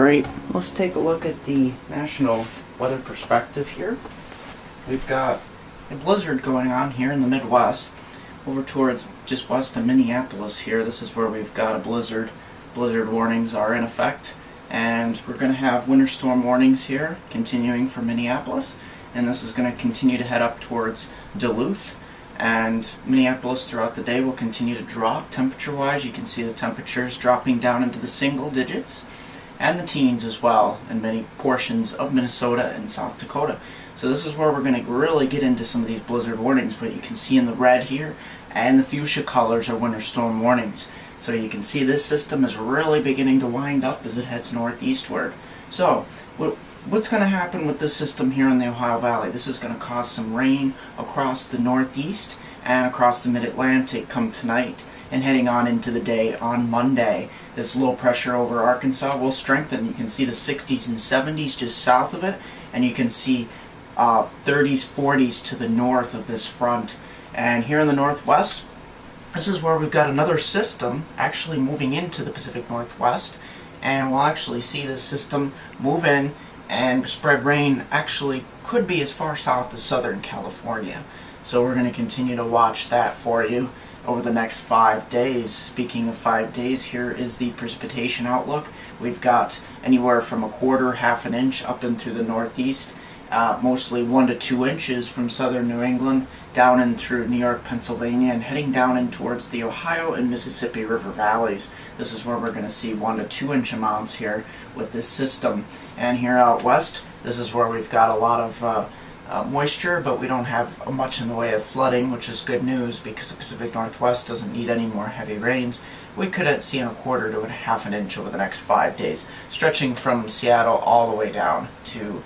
Alright, let's take a look at the national weather perspective here. We've got a blizzard going on here in the Midwest, over towards just west of Minneapolis here. This is where we've got a blizzard. Blizzard warnings are in effect, and we're going to have winter storm warnings here continuing for Minneapolis, and this is going to continue to head up towards Duluth. And Minneapolis throughout the day will continue to drop temperature wise. You can see the temperatures dropping down into the single digits and the teens as well in many portions of Minnesota and South Dakota. So this is where we're going to really get into some of these blizzard warnings. What you can see in the red here and the fuchsia colors are winter storm warnings. So you can see this system is really beginning to wind up as it heads northeastward. So what's going to happen with this system here in the Ohio Valley? This is going to cause some rain across the northeast and across the mid-Atlantic come tonight and heading on into the day on Monday. This low pressure over Arkansas will strengthen. You can see the 60s and 70s just south of it, and you can see 30s, 40s to the north of this front. And here in the northwest, this is where we've got another system actually moving into the Pacific Northwest, and we'll actually see this system move in and spread rain. Actually could be as far south as Southern California. So we're going to continue to watch that for you over the next 5 days. Speaking of 5 days, here is the precipitation outlook. We've got anywhere from a quarter, half an inch up and through the northeast, mostly 1 to 2 inches from southern New England down in through New York, Pennsylvania, and heading down in towards the Ohio and Mississippi River valleys. This is where we're going to see 1 to 2 inch amounts here with this system. And here out west, this is where we've got a lot of moisture, but we don't have much in the way of flooding, which is good news because the Pacific Northwest doesn't need any more heavy rains. We could see a quarter to a half an inch over the next 5 days, stretching from Seattle all the way down to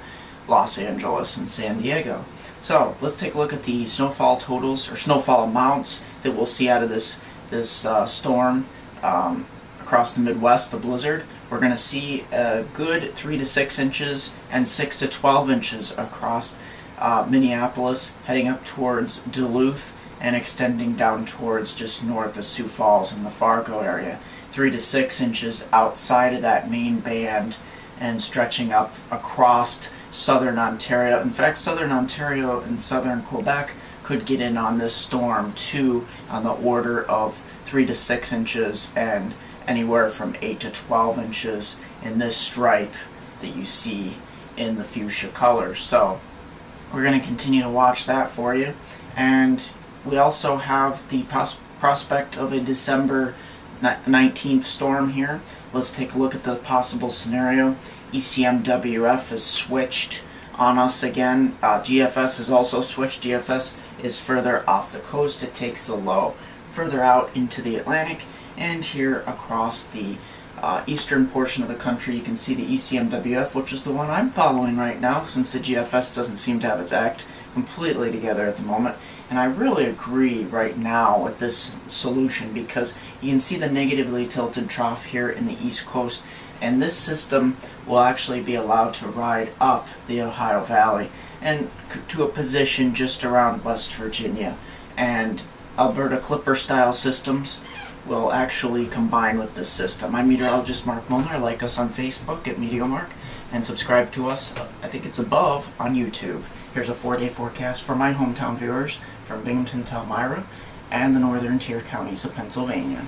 Los Angeles and San Diego. So let's take a look at the snowfall totals or snowfall amounts that we'll see out of this storm across the Midwest, the blizzard. We're going to see a good 3 to 6 inches and 6 to 12 inches across Minneapolis, heading up towards Duluth and extending down towards just north of Sioux Falls in the Fargo area. 3 to 6 inches outside of that main band and stretching up across southern Ontario. In fact, southern Ontario and southern Quebec could get in on this storm too, on the order of 3 to 6 inches and anywhere from 8 to 12 inches in this stripe that you see in the fuchsia colors. So we're going to continue to watch that for you. And we also have the prospect of a December 19th storm here. Let's take a look at the possible scenario. ECMWF has switched on us again. GFS has also switched. GFS is further off the coast. It takes the low further out into the Atlantic, and here across the eastern portion of the country you can see the ECMWF, which is the one I'm following right now since the GFS doesn't seem to have its act completely together at the moment. And I really agree right now with this solution because you can see the negatively tilted trough here in the East Coast, and this system will actually be allowed to ride up the Ohio Valley and to a position just around West Virginia. And Alberta Clipper style systems will actually combine with this system. I'm meteorologist Mark Mulner. Like us on Facebook at MeteoMark and subscribe to us, I think it's above, on YouTube. Here's a 4-day forecast for my hometown viewers from Binghamton to Elmira and the northern tier counties of Pennsylvania.